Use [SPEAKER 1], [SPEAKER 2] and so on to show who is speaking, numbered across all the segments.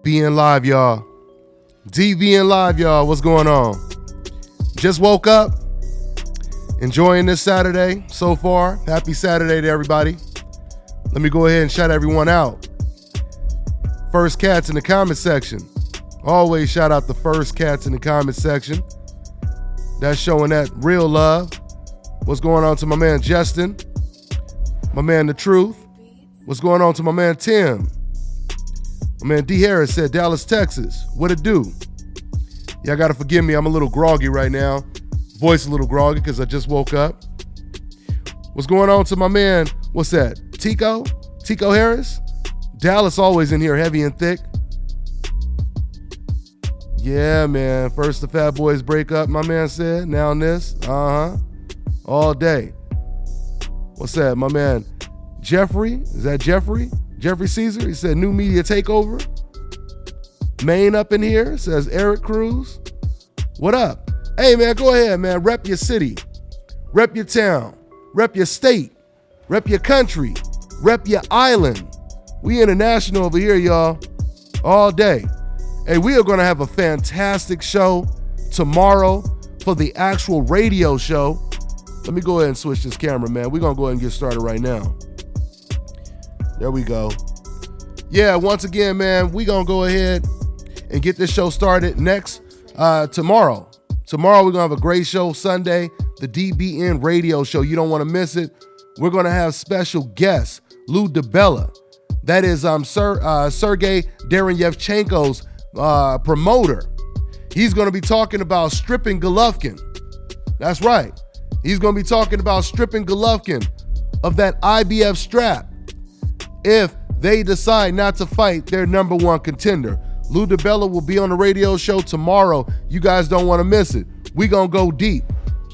[SPEAKER 1] DBN Live, y'all. DBN Live, y'all. What's going on? Just woke up. Enjoying this Saturday so far. Happy Saturday to everybody. Let me go ahead and shout everyone out. First cats in the comment section. Always shout out the first cats in the comment section. That's showing that real love. What's going on to my man Justin? My man The Truth. What's going on to my man Tim? My man D. Harris said Dallas, Texas. What it do? Y'all gotta forgive me. I'm a little groggy right now. Voice a little groggy because I just woke up. What's going on to my man? What's that? Tico Harris? Dallas always in here heavy and thick. Yeah, man. First the Fat Boys break up, my man said. Now this. All day. What's that? My man Jeffrey. Is that Jeffrey? Jeffrey Caesar. He said new media takeover. Maine up in here. Says Eric Cruz. What up? Hey, man, go ahead, man. Rep your city. Rep your town. Rep your state. Rep your country. Rep your island. We international over here, y'all. All day. Hey, we are going to have a fantastic show tomorrow for the actual radio show. Let me go ahead and switch this camera, man. We're going to go ahead and get started right now. There we go. Yeah, once again, man, we're going to go ahead and get this show started tomorrow. Tomorrow, we're going to have a great show. Sunday, the DBN radio show. You don't want to miss it. We're going to have special guest, Lou DeBella. That is Sergey Derenyevchenko's promoter. He's going to be talking about stripping Golovkin. That's right. He's going to be talking about stripping Golovkin of that IBF strap if they decide not to fight their number one contender. Lou DeBella will be on the radio show tomorrow. You guys don't want to miss it. We're going to go deep.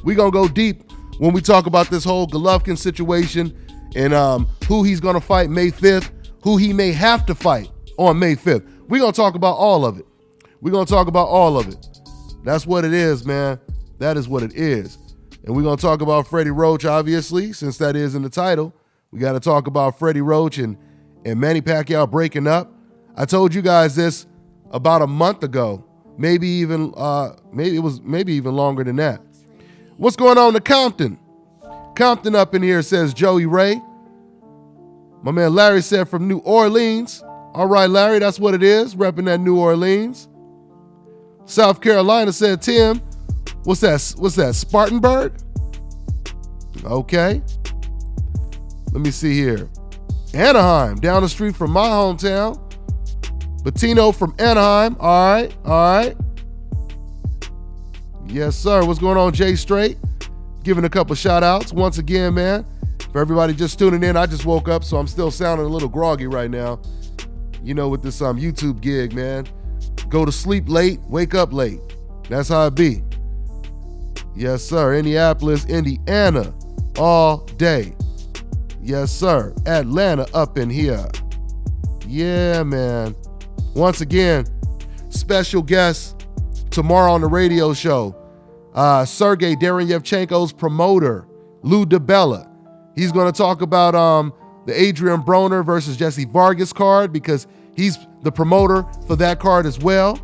[SPEAKER 1] We're going to go deep when we talk about this whole Golovkin situation and who he's going to fight May 5th, who he may have to fight on May 5th. We're going to talk about all of it. We're going to talk about all of it. That's what it is, man. That is what it is. And we're going to talk about Freddie Roach, obviously, since that is in the title. We got to talk about Freddie Roach and Manny Pacquiao breaking up. I told you guys this about a month ago, maybe even longer than that. What's going on to Compton? Compton up in here says Joey Ray. My man Larry said from New Orleans. All right, Larry, that's what it is, repping that New Orleans. South Carolina said Tim. What's that? Spartanburg? Okay. Let me see here. Anaheim, down the street from my hometown. Bettino from Anaheim. All right. Yes, sir. What's going on, Jay Straight? Giving a couple shout outs. Once again, man, for everybody just tuning in, I just woke up, so I'm still sounding a little groggy right now. You know, with this YouTube gig, man. Go to sleep late, wake up late. That's how it be. Yes, sir. Indianapolis, Indiana, all day. Yes, sir. Atlanta up in here. Yeah, man. Once again, special guest tomorrow on the radio show, Sergey Derenyevchenko's promoter, Lou DeBella. He's going to talk about the Adrian Broner versus Jesse Vargas card because he's the promoter for that card as well.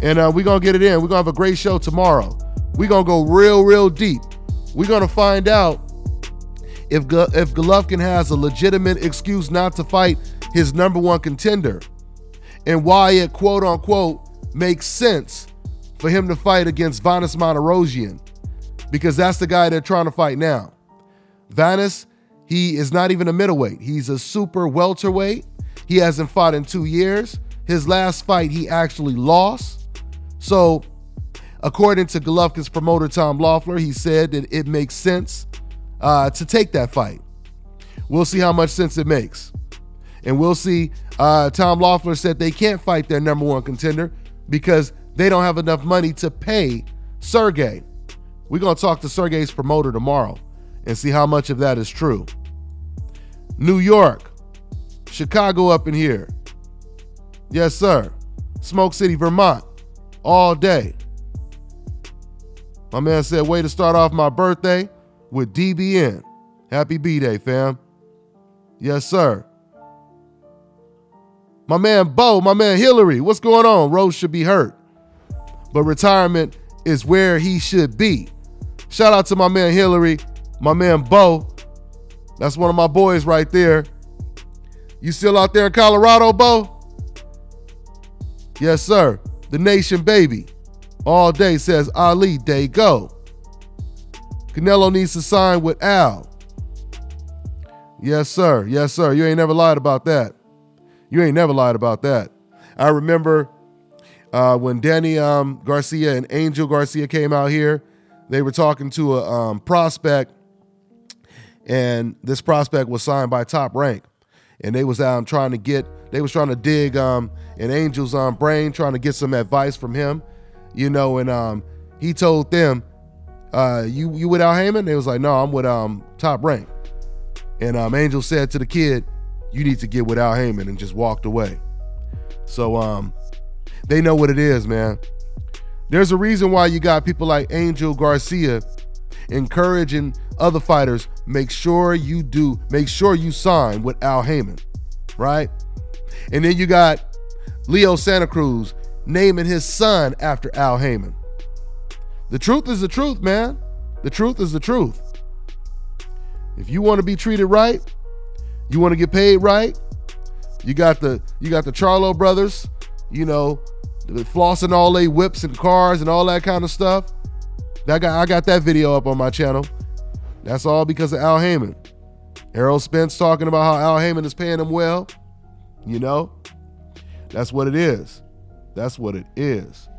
[SPEAKER 1] And we're going to get it in. We're going to have a great show tomorrow. We're going to go real deep. We're going to find out if Golovkin has a legitimate excuse not to fight his number one contender and why it, quote unquote, makes sense for him to fight against Vanes Martirosyan, because that's the guy they're trying to fight now. Vanes, he is not even a middleweight. He's a super welterweight. He hasn't fought in 2 years. His last fight, he actually lost. So, according to Golovkin's promoter, Tom Loeffler, he said that it makes sense to take that fight. We'll see how much sense it makes. And we'll see, Tom Loeffler said they can't fight their number one contender because they don't have enough money to pay Sergey. We're going to talk to Sergey's promoter tomorrow and see how much of that is true. New York, Chicago up in here. Yes, sir. Smoke City, Vermont, all day. My man said, way to start off my birthday with DBN. Happy B-Day, fam. Yes, sir. My man Bo, my man Hillary, what's going on? Roach should be hurt, but retirement is where he should be. Shout out to my man Hillary, my man Bo. That's one of my boys right there. You still out there in Colorado, Bo? Yes, sir. The nation baby. All day says Ali, day go. Canelo needs to sign with Al. Yes, sir. Yes, sir. You ain't never lied about that. You ain't never lied about that. I remember when Danny Garcia and Angel Garcia came out here, they were talking to a prospect, and this prospect was signed by Top Rank. And they was trying to dig in Angel's brain, trying to get some advice from him, and he told them, you with Al Heyman? They was like, no, I'm with Top Rank. And Angel said to the kid, you need to get with Al Heyman, and just walked away. So they know what it is, man. There's a reason why you got people like Angel Garcia encouraging other fighters, make sure you sign with Al Heyman, right? And then you got Leo Santa Cruz naming his son after Al Heyman. The truth is the truth, man. The truth is the truth. If you want to be treated right, you want to get paid right, you got the Charlo brothers, flossing all they whips and cars and all that kind of stuff. I got that video up on my channel. That's all because of Al Heyman. Errol Spence talking about how Al Heyman is paying him well. That's what it is. That's what it is.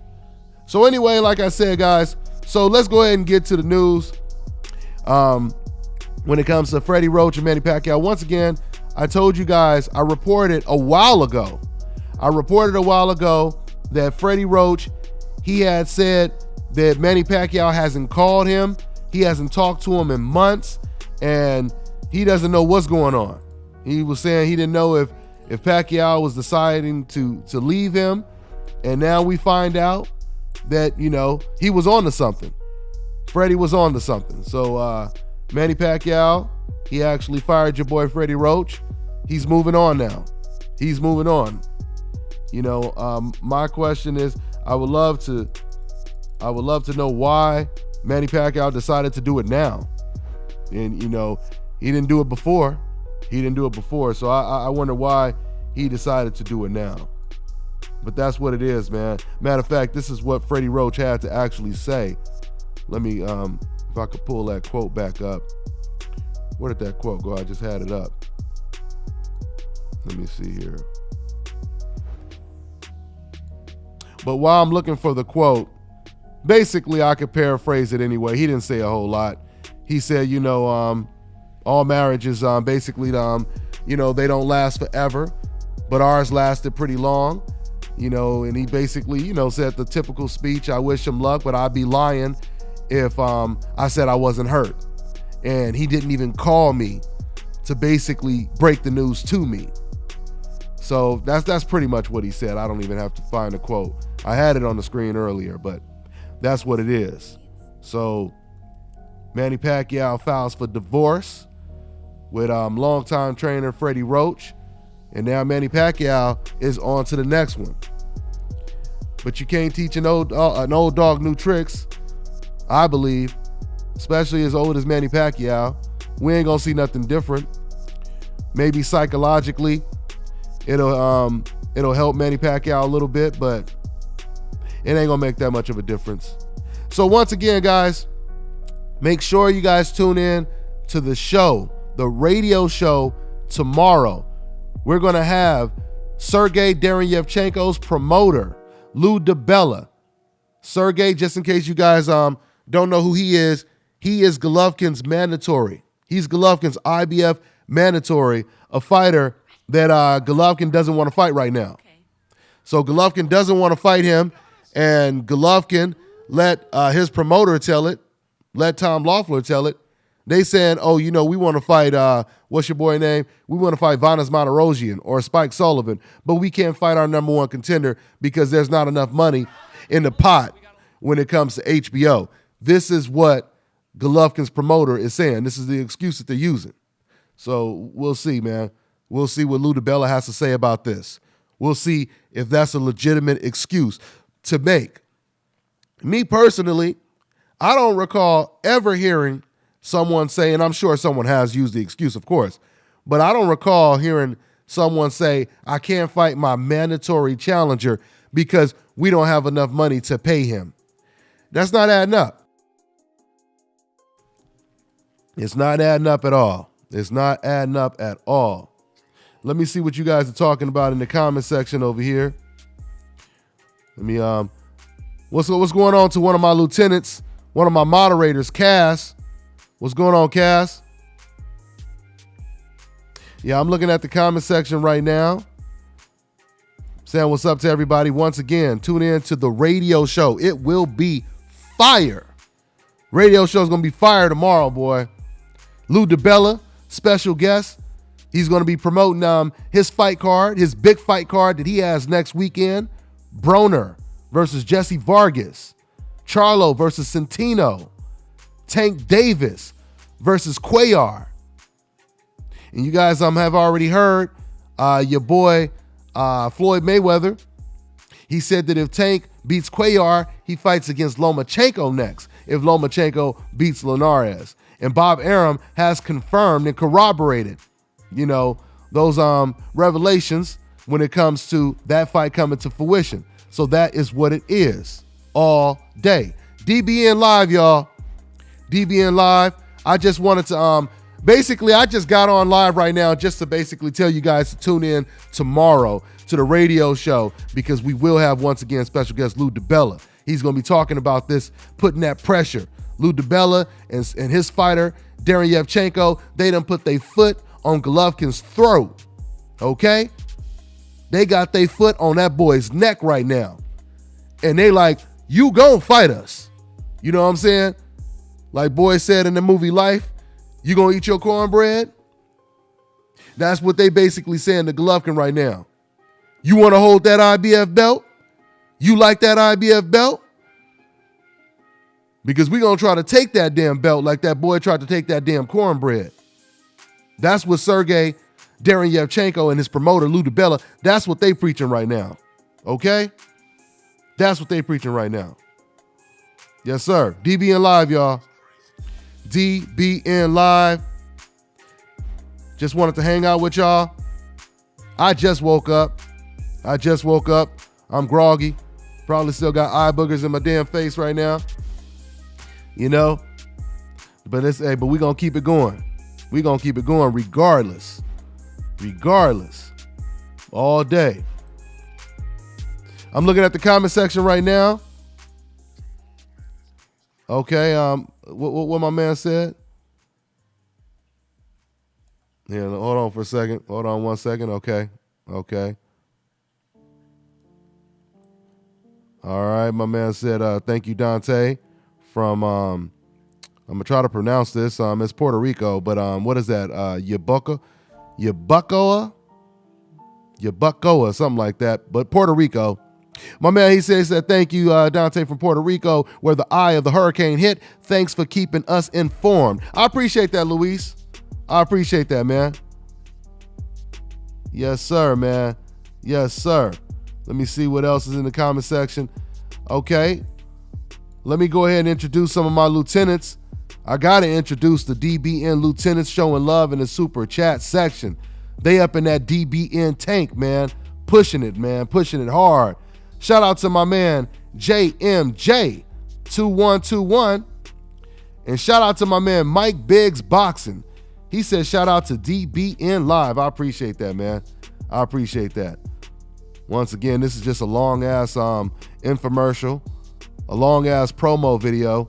[SPEAKER 1] So anyway, like I said, guys, so let's go ahead and get to the news. When it comes to Freddie Roach and Manny Pacquiao, once again, I told you guys, I reported a while ago that Freddie Roach, he had said that Manny Pacquiao hasn't called him. He hasn't talked to him in months, and he doesn't know what's going on. He was saying he didn't know if Pacquiao was deciding to leave him, and now we find out that, he was on to something. Freddie was on to something. So Manny Pacquiao, he actually fired your boy Freddie Roach. He's moving on now. He's moving on. My question is, I would love to know why Manny Pacquiao decided to do it now. And, he didn't do it before. So I wonder why he decided to do it now. But that's what it is, man. Matter of fact, this is what Freddie Roach had to actually say. Let me, if I could pull that quote back up. Where did that quote go? I just had it up. Let me see here. But while I'm looking for the quote, basically I could paraphrase it anyway. He didn't say a whole lot. He said, all marriages, basically, they don't last forever, but ours lasted pretty long, and he basically, said the typical speech, I wish him luck, but I'd be lying if I said I wasn't hurt. And he didn't even call me to basically break the news to me. So that's pretty much what he said. I don't even have to find a quote. I had it on the screen earlier, but that's what it is. So Manny Pacquiao files for divorce with longtime trainer Freddie Roach, and now Manny Pacquiao is on to the next one. But you can't teach an old dog new tricks, I believe, especially as old as Manny Pacquiao. We ain't gonna see nothing different. Maybe psychologically, it'll help Manny Pacquiao a little bit, but it ain't gonna make that much of a difference. So once again, guys, make sure you guys tune in to the show, the radio show tomorrow. We're gonna have Sergey Derenyevchenko's promoter, Lou DiBella. Sergey, just in case you guys don't know who he is Golovkin's mandatory. He's Golovkin's IBF mandatory, a fighter that Golovkin doesn't want to fight right now. Okay. So Golovkin doesn't want to fight him, and Golovkin let his promoter tell it, let Tom Loeffler tell it. They saying, we want to fight, what's your boy name? We want to fight Vanes Martirosyan or Spike Sullivan, but we can't fight our number one contender because there's not enough money in the pot when it comes to HBO. This is what Golovkin's promoter is saying. This is the excuse that they're using. So we'll see, man. We'll see what Lou DiBella has to say about this. We'll see if that's a legitimate excuse to make. Me personally, I don't recall ever hearing someone say, and I'm sure someone has used the excuse, of course, but I don't recall hearing someone say, I can't fight my mandatory challenger because we don't have enough money to pay him. That's not adding up. It's not adding up at all. It's not adding up at all. Let me see what you guys are talking about in the comment section over here. Let me, what's going on to one of my lieutenants, one of my moderators, Cass? What's going on, Cass? Yeah, I'm looking at the comment section right now. Saying what's up to everybody. Once again, tune in to the radio show. It will be fire. Radio show is going to be fire tomorrow, boy. Lou DiBella, special guest. He's going to be promoting his fight card, his big fight card that he has next weekend. Broner versus Jesse Vargas. Charlo versus Centino. Tank Davis versus Cuellar. And you guys have already heard your boy Floyd Mayweather. He said that if Tank beats Cuellar, he fights against Lomachenko next if Lomachenko beats Linares. And Bob Arum has confirmed and corroborated, those revelations when it comes to that fight coming to fruition. So that is what it is all day. DBN Live, y'all. DBN Live. I just wanted to, I just got on live right now just to basically tell you guys to tune in tomorrow to the radio show because we will have, once again, special guest Lou DiBella. He's going to be talking about this, putting that pressure. Lou DiBella and his fighter, Darren Yevchenko, they done put their foot on Golovkin's throat, okay? They got their foot on that boy's neck right now. And they like, you gon' fight us. You know what I'm saying? Like boy said in the movie Life, you gonna eat your cornbread? That's what they basically saying to Golovkin right now. You wanna hold that IBF belt? You like that IBF belt? Because we're going to try to take that damn belt like that boy tried to take that damn cornbread. That's what Sergey Darren Yevchenko and his promoter, Lou DiBella, that's what they preaching right now. Okay? That's what they preaching right now. Yes, sir. DBN Live, y'all. DBN Live. Just wanted to hang out with y'all. I just woke up. I'm groggy. Probably still got eye boogers in my damn face right now. But but we gonna keep it going. We gonna keep it going regardless. All day. I'm looking at the comment section right now. Okay, what my man said. Yeah, hold on for a second. Hold on 1 second. Okay. All right, my man said, thank you, Dante. From I'm gonna try to pronounce this. It's Puerto Rico, but what is that? Yabucoa, something like that. But Puerto Rico. My man, he said thank you, Dante from Puerto Rico, where the eye of the hurricane hit. Thanks for keeping us informed. I appreciate that, Luis. I appreciate that, man. Yes, sir, man. Yes, sir. Let me see what else is in the comment section. Okay. Let me go ahead and introduce some of my lieutenants. I got to introduce the DBN lieutenants showing love in the super chat section. They up in that DBN tank, man. Pushing it hard. Shout out to my man, JMJ2121. And shout out to my man, Mike Biggs Boxing. He said shout out to DBN Live. I appreciate that, man. I appreciate that. Once again, this is just a long-ass infomercial. A long-ass promo video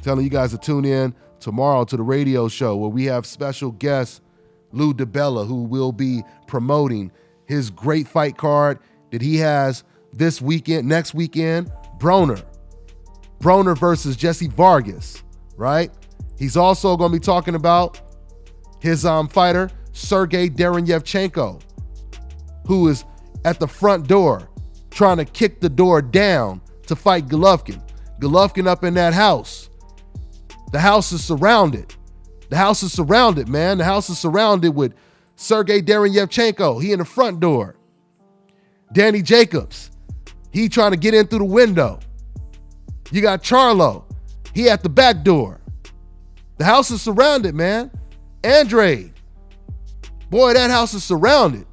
[SPEAKER 1] telling you guys to tune in tomorrow to the radio show where we have special guest Lou DiBella, who will be promoting his great fight card that he has this weekend, next weekend, Broner versus Jesse Vargas, right? He's also going to be talking about his fighter, Sergey Darren Yevchenko, who is at the front door trying to kick the door down to fight Golovkin. Golovkin up in that house. The house is surrounded. Man. The house is surrounded with Sergey Darren Yevchenko. He in the front door. Danny Jacobs, he trying to get in through the window. You got Charlo, he at the back door. The house is surrounded, man. Andrade, boy, that house is surrounded.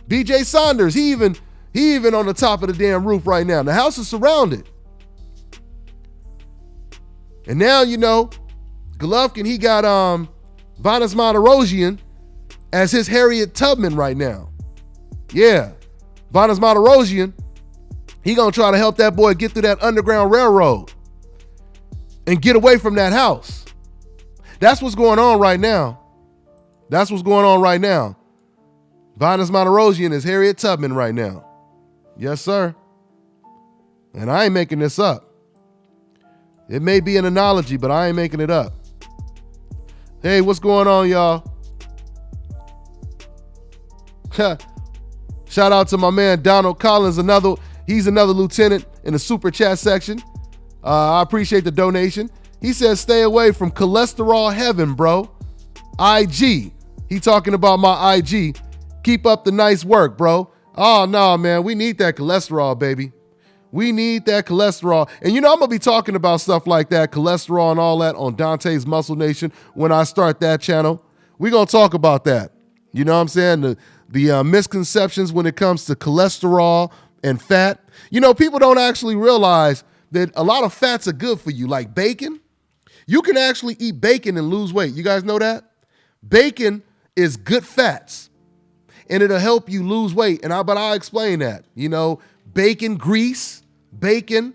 [SPEAKER 1] BJ Saunders, he even on the top of the damn roof right now. The house is surrounded. And now, Golovkin, he got Vanes Martirosyan as his Harriet Tubman right now. Yeah, Vanes Martirosyan, he gonna try to help that boy get through that Underground Railroad and get away from that house. That's what's going on right now. That's what's going on right now. Vanes Martirosyan is Harriet Tubman right now. Yes, sir. And I ain't making this up. It may be an analogy, but I ain't making it up. Hey, what's going on, y'all? Shout out to my man Donald Collins. He's another lieutenant in the super chat section. I appreciate the donation. He says, stay away from cholesterol heaven, bro. IG. He talking about my IG. Keep up the nice work, bro. Oh, no, man. We need that cholesterol, baby. We need that cholesterol. And I'm going to be talking about stuff like that, cholesterol and all that on Dante's Muscle Nation when I start that channel. We're going to talk about that. You know what I'm saying? The misconceptions when it comes to cholesterol and fat. People don't actually realize that a lot of fats are good for you, like bacon. You can actually eat bacon and lose weight. You guys know that? Bacon is good fats, and it'll help you lose weight. But I'll explain that. Bacon grease, bacon,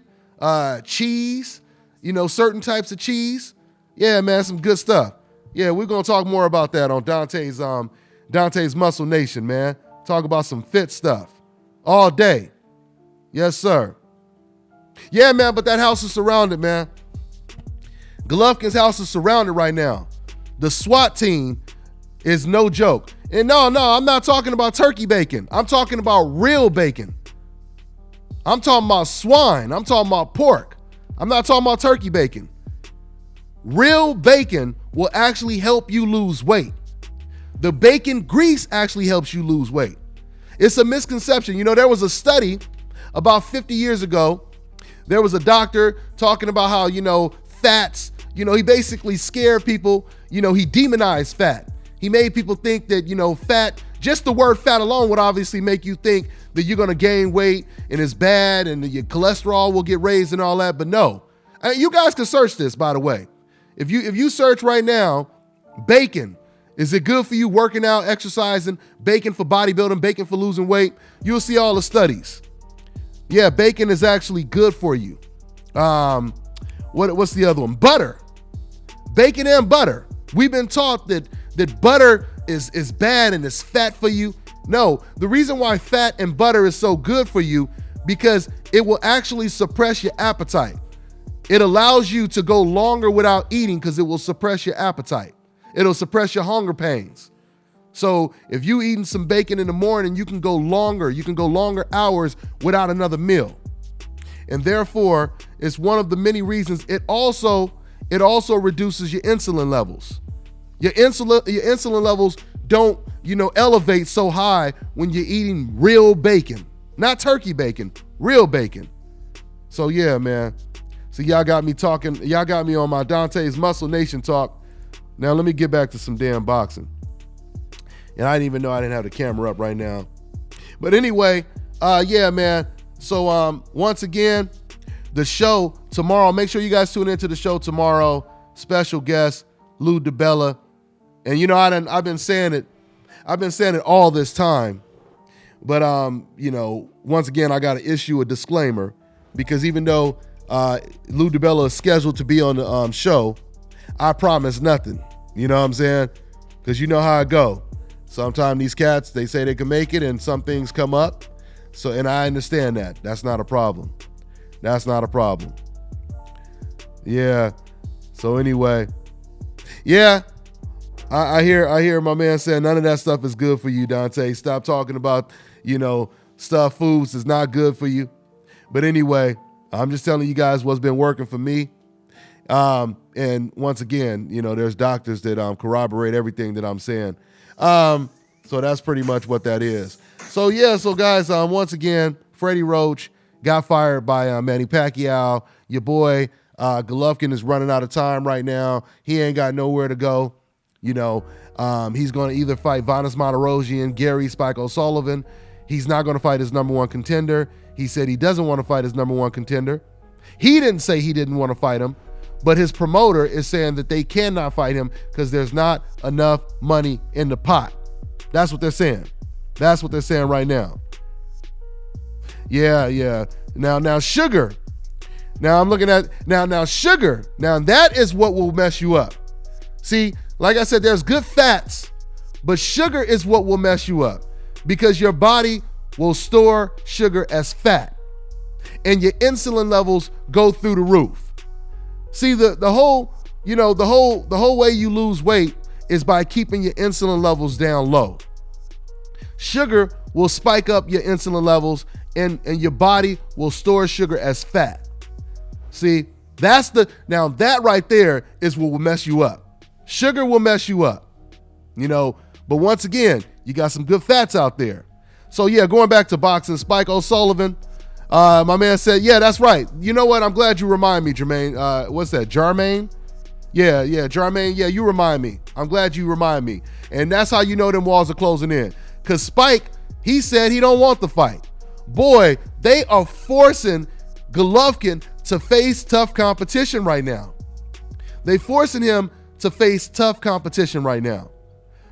[SPEAKER 1] cheese, certain types of cheese. Yeah, man, some good stuff. Yeah, we're going to talk more about that on Dante's Muscle Nation, man. Talk about some fit stuff all day. Yes, sir. Yeah, man, but that house is surrounded, man. Golovkin's house is surrounded right now. The SWAT team is no joke. And no, I'm not talking about turkey bacon. I'm talking about real bacon. I'm talking about swine. I'm talking about pork. I'm not talking about turkey bacon. Real bacon will actually help you lose weight. The bacon grease actually helps you lose weight. It's a misconception. There was a study about 50 years ago. There was a doctor talking about how, fats, he basically scared people. He demonized fat. He made people think that, fat, just the word fat alone would obviously make you think that you're going to gain weight and it's bad and your cholesterol will get raised and all that. But no, you guys can search this, by the way. If you search right now, bacon, is it good for you working out, exercising, bacon for bodybuilding, bacon for losing weight? You'll see all the studies. Yeah, bacon is actually good for you. What's the other one? Butter. Bacon and butter. We've been taught that butter is bad and it's fat for you. No, the reason why fat and butter is so good for you, because it will actually suppress your appetite. It allows you to go longer without eating because it will suppress your appetite. It'll suppress your hunger pains. So if you eating some bacon in the morning, you can go longer hours without another meal. And therefore, it's one of the many reasons. It also reduces your insulin levels. Your insulin levels don't, elevate so high when you're eating real bacon. Not turkey bacon, real bacon. So yeah, man. So y'all got me on my Dante's Muscle Nation talk. Now let me get back to some damn boxing. And I didn't even know I didn't have the camera up right now. But anyway, yeah, man. So once again, the show tomorrow, make sure you guys tune into the show tomorrow. Special guest, Lou DiBella. And I've been saying it all this time. But once again, I got to issue a disclaimer, because even though Lou DiBella is scheduled to be on the show, I promise nothing. You know what I'm saying? Because you know how it go. Sometimes these cats, they say they can make it and some things come up. So, and I understand that. That's not a problem. That's not a problem. Yeah. So anyway, yeah, I hear my man saying none of that stuff is good for you, Dante. Stop talking about, stuff, foods is not good for you. But anyway, I'm just telling you guys what's been working for me. And once again, there's doctors that corroborate everything that I'm saying. So that's pretty much what that is. So yeah, so guys, once again, Freddie Roach got fired by Manny Pacquiao. Your boy Golovkin is running out of time right now. He ain't got nowhere to go. You know, he's going to either fight Vanes Martirosyan, Gary Spike O'Sullivan. He's not going to fight his number one contender. He said he doesn't want to fight his number one contender. He didn't say he didn't want to fight him, but his promoter is saying that they cannot fight him because there's not enough money in the pot. That's what they're saying. That's what they're saying right now. Yeah. Now sugar. Now I'm looking at now sugar. Now that is what will mess you up. See, like I said, there's good fats, but sugar is what will mess you up because your body will store sugar as fat and your insulin levels go through the roof. See, the whole way you lose weight is by keeping your insulin levels down low. Sugar will spike up your insulin levels and your body will store sugar as fat. See, now that right there is what will mess you up. Sugar will mess you up, but once again, you got some good fats out there. So yeah, going back to boxing, Spike O'Sullivan, my man said, yeah, that's right. You know what? I'm glad you remind me, Jermaine. What's that, Jarmaine? Yeah, Jarmaine, yeah, you remind me. I'm glad you remind me. And that's how you know them walls are closing in. Because Spike, he said he don't want the fight. Boy, they are forcing Golovkin to face tough competition right now. They forcing him to face tough competition right now.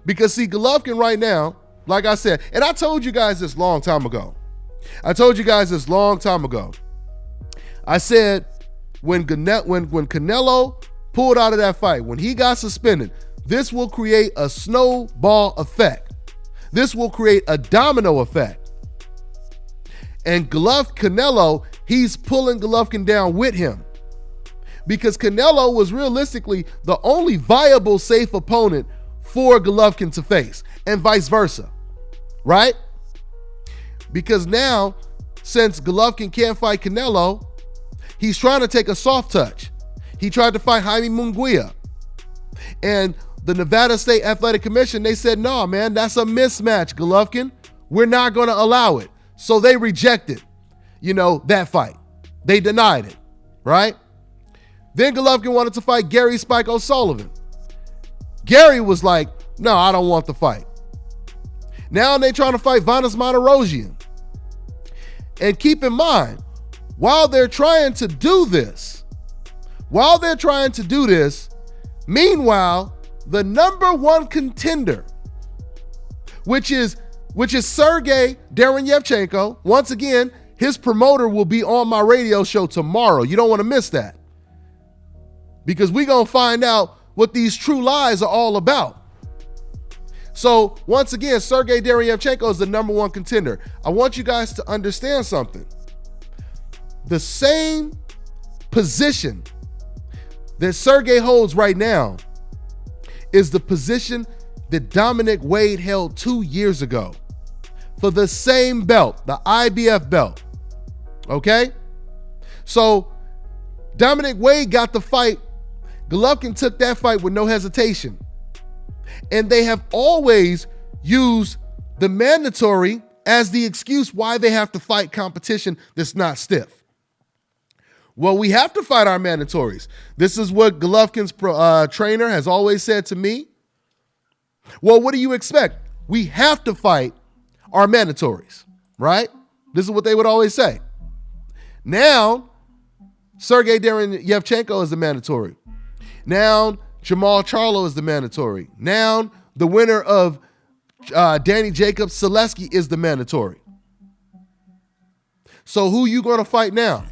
[SPEAKER 1] Because see, Golovkin right now, like I said, and I told you guys this long time ago. I said when Canelo pulled out of that fight, when he got suspended, this will create a snowball effect. This will create a domino effect. And Canelo, he's pulling Golovkin down with him. Because Canelo was realistically the only viable safe opponent for Golovkin to face, and vice versa, right? Because now, since Golovkin can't fight Canelo, he's trying to take a soft touch. He tried to fight Jaime Munguia. And the Nevada State Athletic Commission, they said, no, man, that's a mismatch, Golovkin. We're not going to allow it. So they rejected, that fight. They denied it, right? Then Golovkin wanted to fight Gary Spike O'Sullivan. Gary was like, no, I don't want the fight. Now they're trying to fight Vanes Martirosyan. And keep in mind, while they're trying to do this, meanwhile, the number one contender, which is Sergey Derevyanchenko, once again, his promoter will be on my radio show tomorrow. You don't want to miss that. Because we're going to find out what these true lies are all about. So once again, Sergey Derevyanchenko is the number one contender. I want you guys to understand something. The same position that Sergey holds right now is the position that Dominic Wade held 2 years ago for the same belt, the IBF belt. Okay? So Dominic Wade got the fight. Golovkin took that fight with no hesitation. And they have always used the mandatory as the excuse why they have to fight competition that's not stiff. Well, we have to fight our mandatories. This is what Golovkin's trainer has always said to me. Well, what do you expect? We have to fight our mandatories, right? This is what they would always say. Now, Sergey Derevyanchenko is the mandatory. Now, Jamal Charlo is the mandatory. Now, the winner of Danny Jacobs-Selesky is the mandatory. So who you going to fight now?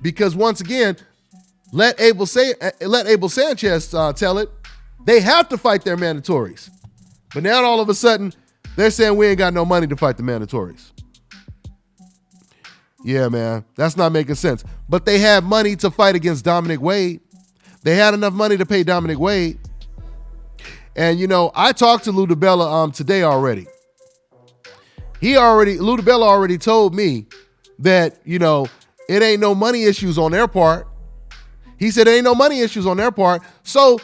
[SPEAKER 1] Because once again, let Abel Sanchez tell it. They have to fight their mandatories. But now all of a sudden, they're saying we ain't got no money to fight the mandatories. Yeah, man, that's not making sense. But they had money to fight against Dominic Wade. They had enough money to pay Dominic Wade. And, I talked to Lou DiBella today already. Lou DiBella already told me that, it ain't no money issues on their part. He said it ain't no money issues on their part. So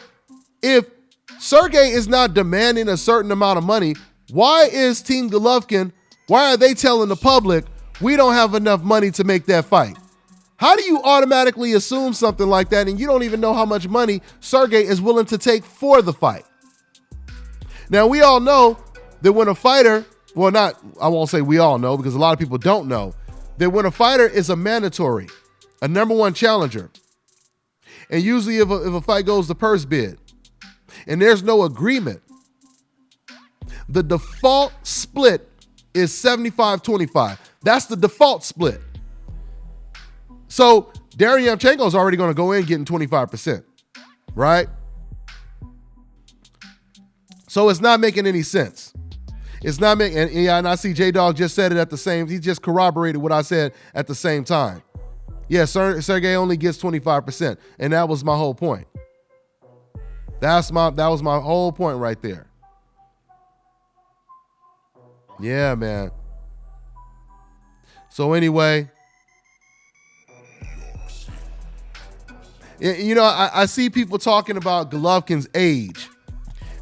[SPEAKER 1] if Sergey is not demanding a certain amount of money, Why is Team Golovkin, why are they telling the public we don't have enough money to make that fight? How do you automatically assume something like that and you don't even know how much money Sergey is willing to take for the fight? Now, we all know that when a fighter, well, I won't say we all know because a lot of people don't know, that when a fighter is a mandatory, a number one challenger, and usually if a fight goes to purse bid and there's no agreement, the default split is 75-25. That's the default split. So Darren Yevchenko is already going to go in getting 25%, right? So it's not making any sense. It's not making, and I see J-Dog just said it he just corroborated what I said at the same time. Yeah, Sergey only gets 25%, and that was my whole point. That was my whole point right there. Yeah, man. So anyway, you know, I see people talking about Golovkin's age.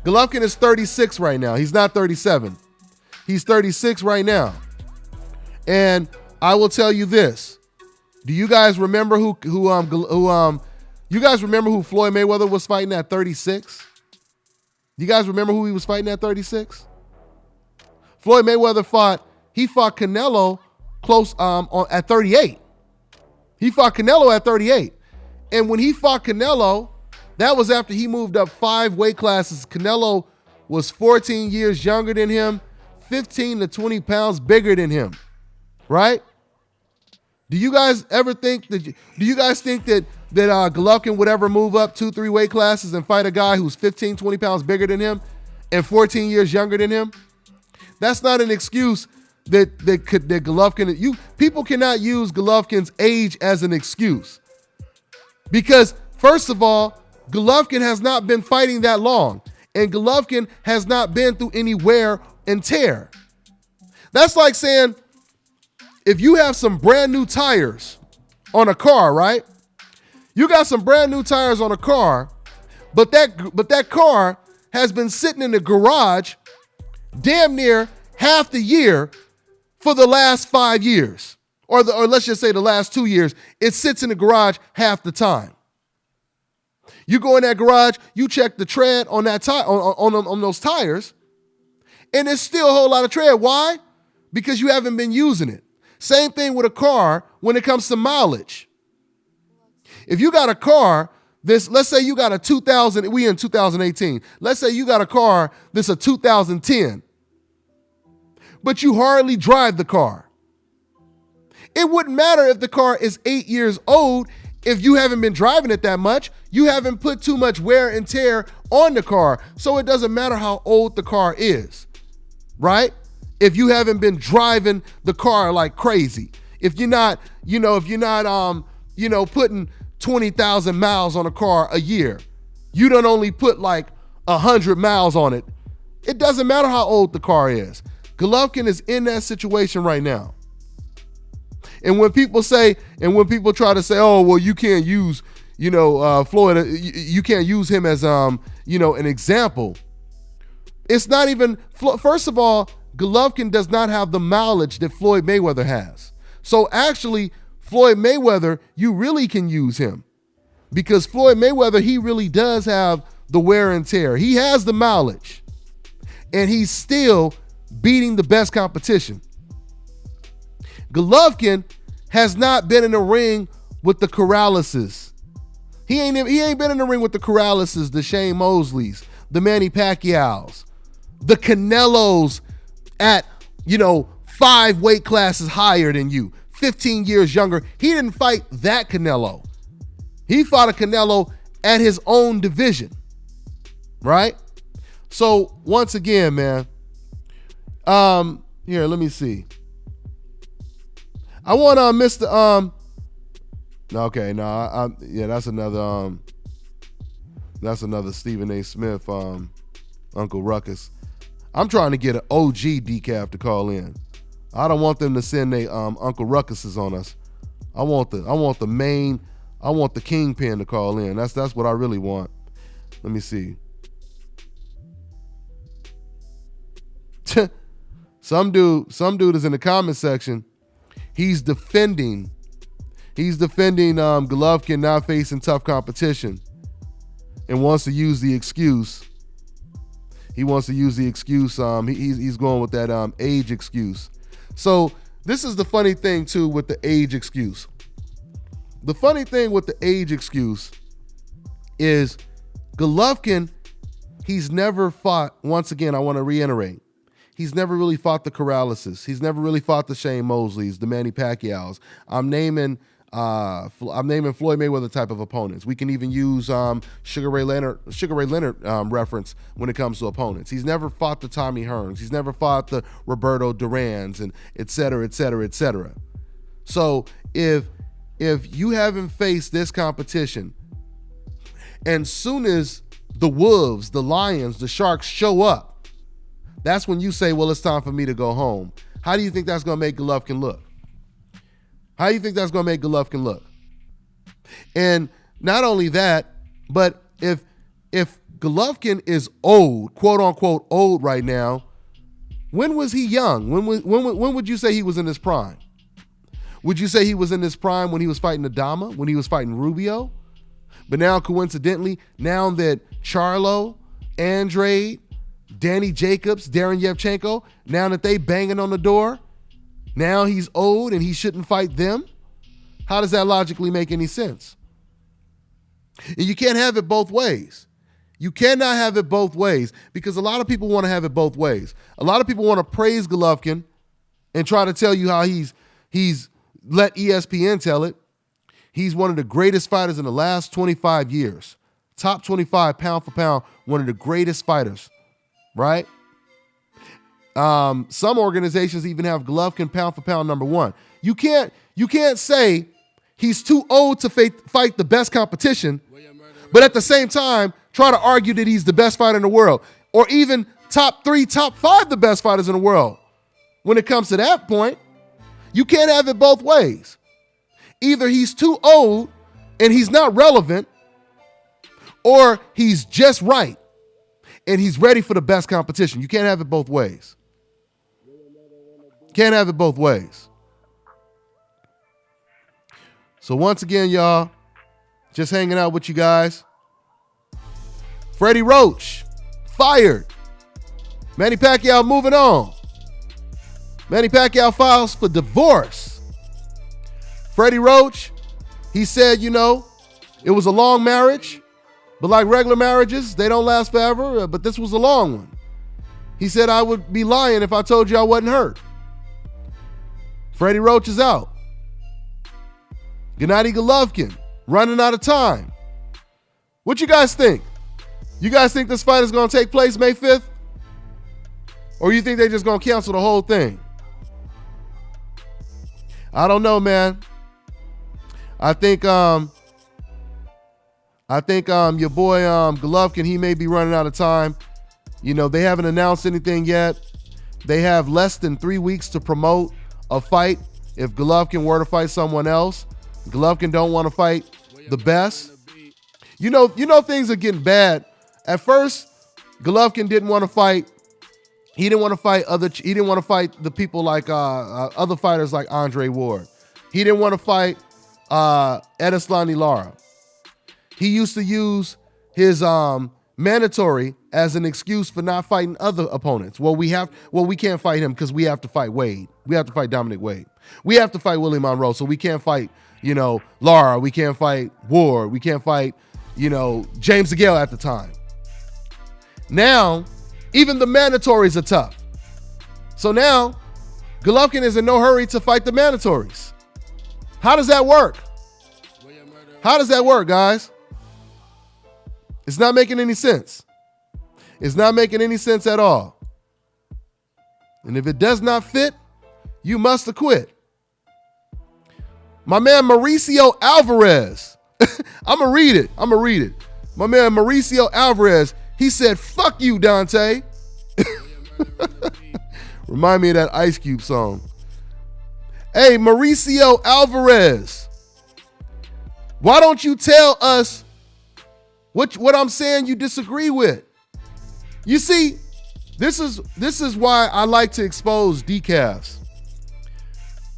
[SPEAKER 1] Golovkin is 36 right now. He's not 37. He's 36 right now. And I will tell you this. Do you guys remember who you guys remember who Floyd Mayweather was fighting at 36? You guys remember who he was fighting at 36? Floyd Mayweather fought Canelo close at 38. He fought Canelo at 38. And when he fought Canelo, that was after he moved up 5 weight classes. Canelo was 14 years younger than him, 15 to 20 pounds bigger than him, right? Do you guys think that Golovkin would ever move up 2-3 weight classes and fight a guy who's 15, 20 pounds bigger than him and 14 years younger than him? That's not an excuse that Golovkin, people cannot use Golovkin's age as an excuse. Because first of all, Golovkin has not been fighting that long, and Golovkin has not been through any wear and tear. That's like saying, if you have some brand new tires on a car, right? You got some brand new tires on a car, but that car has been sitting in the garage damn near half the year for the last 5 years. Or let's just say the last 2 years, it sits in the garage half the time. You go in that garage, you check the tread on that on those tires, and there's still a whole lot of tread. Why? Because you haven't been using it. Same thing with a car when it comes to mileage. If you got a car, let's say you got a 2000, we in 2018. Let's say you got a car that's a 2010, but you hardly drive the car. It wouldn't matter if the car is 8 years old. If you haven't been driving it that much, you haven't put too much wear and tear on the car. So it doesn't matter how old the car is, right? If you haven't been driving the car like crazy, if you're not putting 20,000 miles on a car a year, you don't only put like 100 miles on it. It doesn't matter how old the car is. Golovkin is in that situation right now. And when people try to say, oh, well, you can't use, Floyd, you can't use him as, an example. It's not even, first of all, Golovkin does not have the mileage that Floyd Mayweather has. So actually, Floyd Mayweather, you really can use him because Floyd Mayweather, he really does have the wear and tear. He has the mileage and he's still beating the best competition. Golovkin has not been in the ring with the Corraleses. He ain't been in the ring with the Corraleses, the Shane Mosleys, the Manny Pacquiaos, the Canelos at, 5 weight classes higher than you, 15 years younger. He didn't fight that Canelo. He fought a Canelo at his own division, right? So once again, man, here, let me see. I want Mr. Okay, no, yeah, that's another Stephen A. Smith, Uncle Ruckus. I'm trying to get an OG decaf to call in. I don't want them to send their Uncle Ruckuses on us. I want the kingpin to call in. That's what I really want. Let me see. Some dude is in the comment section. He's defending Golovkin not facing tough competition and wants to use the excuse. He wants to use the excuse. He's going with that age excuse. So this is the funny thing too with the age excuse. The funny thing with the age excuse is Golovkin, he's never fought, once again, I want to reiterate, he's never really fought the Corraleses. He's never really fought the Shane Mosleys, the Manny Pacquiaos. I'm naming Floyd Mayweather type of opponents. We can even use Sugar Ray Leonard reference when it comes to opponents. He's never fought the Tommy Hearns. He's never fought the Roberto Durans, and et cetera, et cetera, et cetera. So if you haven't faced this competition, and soon as the Wolves, the Lions, the Sharks show up, that's when you say, well, it's time for me to go home. How do you think that's going to make Golovkin look? How do you think that's going to make Golovkin look? And not only that, but if Golovkin is old, quote unquote old right now, when was he young? When would you say he was in his prime? Would you say he was in his prime when he was fighting Adama, when he was fighting Rubio? But now, coincidentally, now that Charlo, Andrade, Danny Jacobs, Darren Yevchenko, now that they banging on the door, now he's old and he shouldn't fight them? How does that logically make any sense? And you can't have it both ways. You cannot have it both ways because a lot of people want to have it both ways. A lot of people want to praise Golovkin and try to tell you how he's let ESPN tell it. He's one of the greatest fighters in the last 25 years. Top 25 pound for pound, one of the greatest fighters, right? Some organizations even have Golovkin pound for pound number one. You can't say he's too old to fight the best competition, but at the same time try to argue that he's the best fighter in the world, or even top 3, top 5 the best fighters in the world. When it comes to that point, you can't have it both ways. Either he's too old and he's not relevant, or he's just right and he's ready for the best competition. You can't have it both ways. Can't have it both ways. So once again, y'all, just hanging out with you guys. Freddie Roach, fired. Manny Pacquiao moving on. Manny Pacquiao files for divorce. Freddie Roach, he said, it was a long marriage, but like regular marriages, they don't last forever, but this was a long one. He said, I would be lying if I told you I wasn't hurt. Freddie Roach is out. Gennady Golovkin, running out of time. What you guys think? You guys think this fight is going to take place May 5th? Or you think they're just going to cancel the whole thing? I don't know, man. I think your boy Golovkin, he may be running out of time. They haven't announced anything yet. They have less than 3 weeks to promote a fight if Golovkin were to fight someone else. Golovkin don't want to fight the best. Things are getting bad. At first, Golovkin didn't want to fight. He didn't want to fight He didn't want to fight the people like other fighters like Andre Ward. He didn't want to fight Edeslani Lara. He used to use his mandatory as an excuse for not fighting other opponents. We can't fight him because we have to fight Wade. We have to fight Dominic Wade. We have to fight Willie Monroe, so we can't fight, Lara. We can't fight Ward. We can't fight, James DeGale at the time. Now, even the mandatories are tough. So now, Golovkin is in no hurry to fight the mandatories. How does that work? How does that work, guys? It's not making any sense. It's not making any sense at all. And if it does not fit, you must acquit. My man Mauricio Alvarez. I'm going to read it. My man Mauricio Alvarez, he said, fuck you, Dante. Remind me of that Ice Cube song. Hey, Mauricio Alvarez, why don't you tell us what I'm saying you disagree with? You see, This is why I like to expose decafs.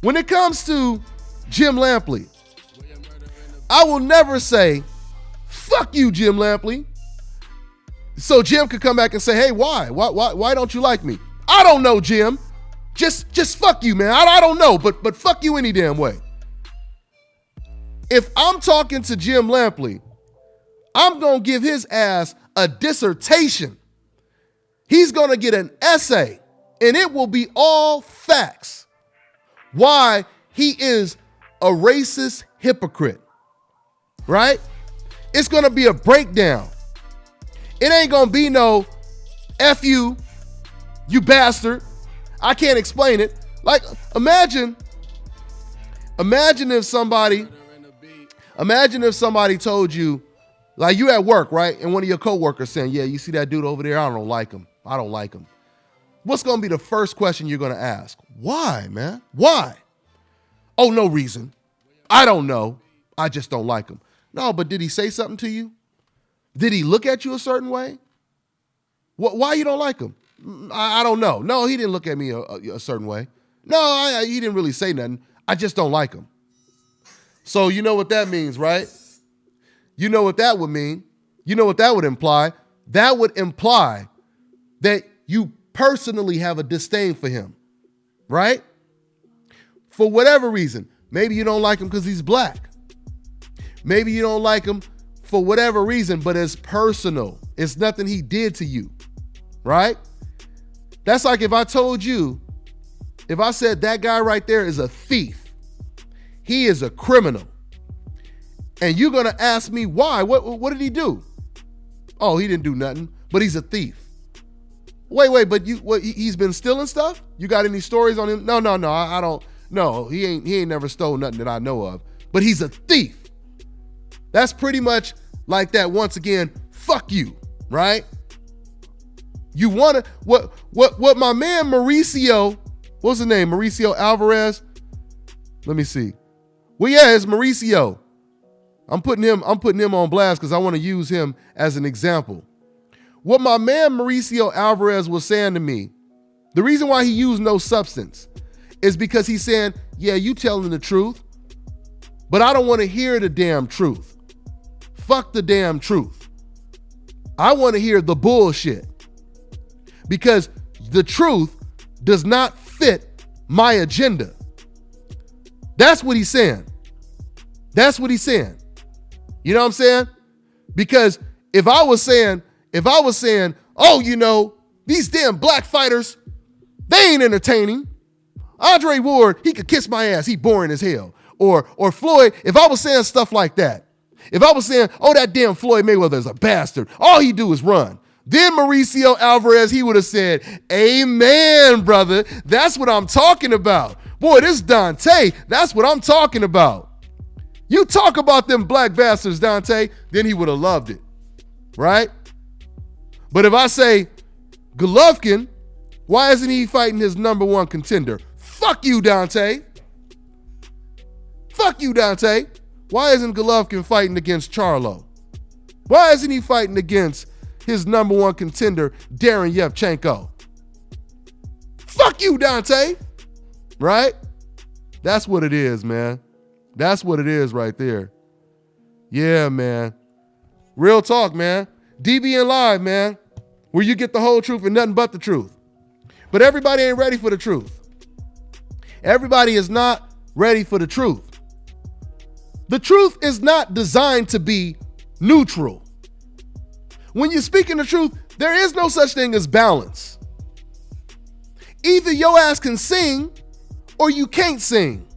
[SPEAKER 1] When it comes to Jim Lampley, I will never say, fuck you, Jim Lampley. So Jim could come back and say, hey, why? Why don't you like me? I don't know, Jim. Just fuck you, man. I don't know, but fuck you any damn way. If I'm talking to Jim Lampley, I'm going to give his ass a dissertation. He's going to get an essay, and it will be all facts. Why he is a racist hypocrite, right? It's going to be a breakdown. It ain't going to be no F you bastard. I can't explain it. Like, imagine if somebody told you, like you at work, right? And one of your coworkers saying, yeah, you see that dude over there? I don't like him. What's going to be the first question you're going to ask? Why, man? Why? Oh, no reason. I don't know. I just don't like him. No, but did he say something to you? Did he look at you a certain way? Why you don't like him? I don't know. No, he didn't look at me a certain way. No, he didn't really say nothing. I just don't like him. So you know what that means, right? You know what that would mean. You know what that would imply. That would imply that you personally have a disdain for him, right? For whatever reason. Maybe you don't like him because he's black. Maybe you don't like him for whatever reason, but it's personal. It's nothing he did to you, right? That's like if I told you, if I said that guy right there is a thief, he is a criminal, and you're going to ask me why. What did he do? Oh, he didn't do nothing, but he's a thief. Wait, but he's been stealing stuff? You got any stories on him? No, I don't. No, he ain't never stole nothing that I know of, but he's a thief. That's pretty much like that. Once again, fuck you, right? You want to, what my man Mauricio, what's his name? Mauricio Alvarez? Let me see. Well, yeah, it's Mauricio. I'm putting him on blast because I want to use him as an example. What my man Mauricio Alvarez was saying to me, the reason why he used no substance is because he's saying, yeah, you telling the truth, but I don't want to hear the damn truth. Fuck the damn truth. I want to hear the bullshit because the truth does not fit my agenda. That's what he's saying. That's what he's saying. You know what I'm saying? Because if I was saying, oh, you know, these damn black fighters, they ain't entertaining. Andre Ward, he could kiss my ass. He boring as hell. Or Floyd, if I was saying stuff like that, if I was saying, oh, that damn Floyd Mayweather is a bastard, all he do is run. Then Mauricio Alvarez, he would have said, amen, brother. That's what I'm talking about. Boy, this Dante, that's what I'm talking about. You talk about them black bastards, Dante, then he would have loved it, right? But if I say, Golovkin, why isn't he fighting his number one contender? Fuck you, Dante. Fuck you, Dante. Why isn't Golovkin fighting against Charlo? Why isn't he fighting against his number one contender, Darren Yevchenko? Fuck you, Dante. Right? That's what it is, man. That's what it is right there. Yeah, man. Real talk, man. DBN Live, man. Where you get the whole truth and nothing but the truth. But everybody ain't ready for the truth. Everybody is not ready for the truth. The truth is not designed to be neutral. When you're speaking the truth, there is no such thing as balance. Either your ass can sing or you can't sing.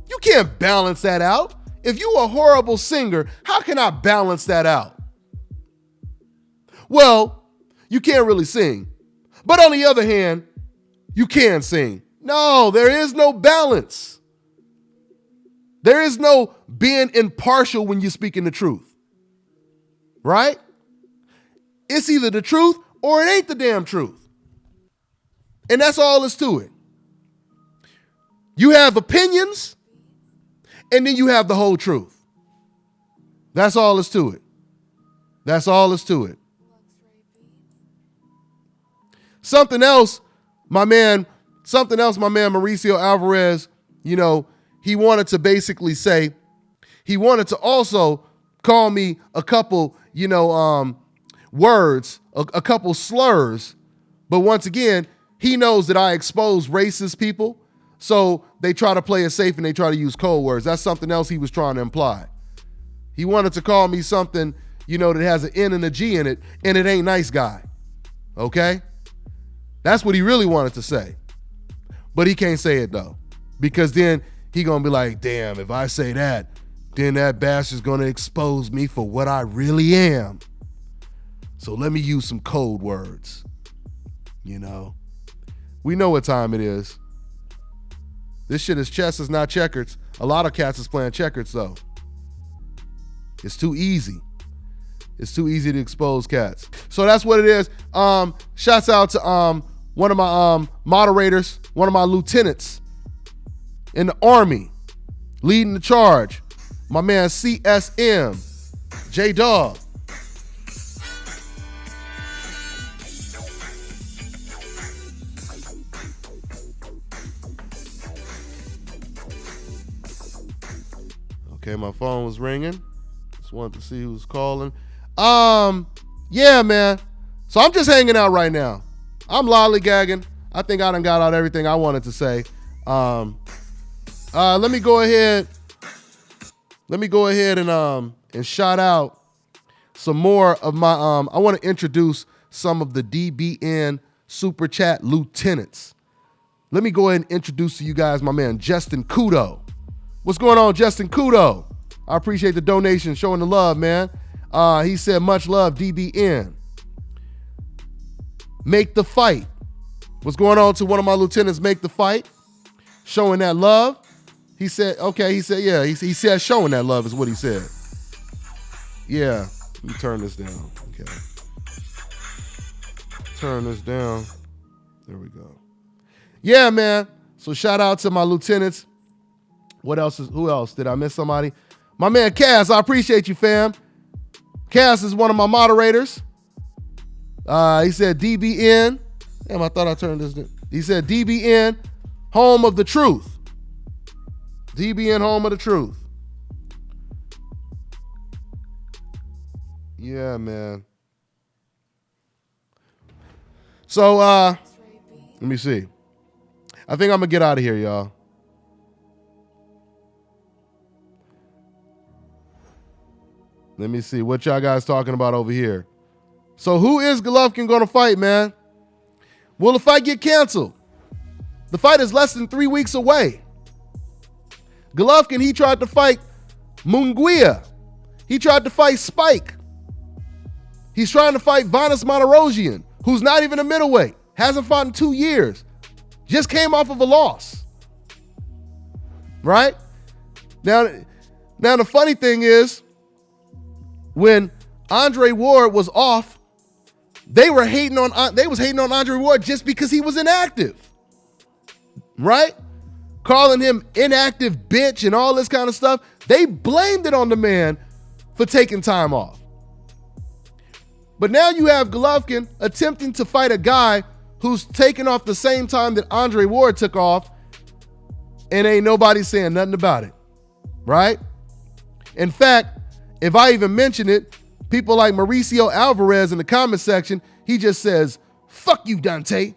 [SPEAKER 1] You can't balance that out. If you're a horrible singer, how can I balance that out? Well, you can't really sing. But on the other hand, you can sing. No, there is no balance. There is no being impartial when you're speaking the truth. Right? It's either the truth or it ain't the damn truth. And that's all there's to it. You have opinions, and then you have the whole truth. That's all there's to it. That's all there's to it. Something else, my man Mauricio Alvarez, he wanted to basically say, he wanted to also call me a couple, words, a couple slurs. But once again, he knows that I expose racist people. So they try to play it safe and they try to use code words. That's something else he was trying to imply. He wanted to call me something, that has an N and a G in it, and it ain't nice guy. Okay? That's what he really wanted to say. But he can't say it though. Because then he gonna be like, damn, if I say that, then that bastard's gonna expose me for what I really am. So let me use some code words. We know what time it is. This shit is chess, it's not checkers. A lot of cats is playing checkers though. It's too easy. It's too easy to expose cats. So that's what it is. Shouts out to one of my moderators, one of my lieutenants in the Army, leading the charge. My man CSM, J-Dog. Okay, my phone was ringing. Just wanted to see who was calling. Yeah, man. So I'm just hanging out right now. I'm lollygagging. I think I done got out everything I wanted to say. Let me go ahead and shout out some more of my I want to introduce some of the DBN Super Chat lieutenants. Let me go ahead and introduce to you guys my man Justin Kudo. What's going on, Justin Kudo? I appreciate the donation, showing the love, man. He said, much love, DBN. Make the fight. What's going on to one of my lieutenants, Make the Fight? Showing that love. He said, okay, he said, yeah, he said showing that love is what he said. Yeah, let me turn this down. Okay. Turn this down. There we go. Yeah, man. So shout out to my lieutenants. Who else? Did I miss somebody? My man Cass, I appreciate you, fam. Cass is one of my moderators. He said DBN. Damn, I thought I turned this down. He said DBN, home of the truth. DBN, home of the truth. Yeah, man. So, let me see. I think I'm gonna get out of here, y'all. Let me see what y'all guys talking about over here. So who is Golovkin gonna fight, man? Will the fight get canceled? The fight is less than 3 weeks away. Golovkin, he tried to fight Munguia. He tried to fight Spike. He's trying to fight Vanes Martirosyan, who's not even a middleweight. Hasn't fought in 2 years. Just came off of a loss. Right? Now the funny thing is, when Andre Ward was off, they was hating on Andre Ward just because he was inactive. Right? Calling him inactive bitch and all this kind of stuff. They blamed it on the man for taking time off. But now you have Golovkin attempting to fight a guy who's taken off the same time that Andre Ward took off, and ain't nobody saying nothing about it. Right? In fact, if I even mention it, people like Mauricio Alvarez in the comment section, he just says, fuck you, Dante.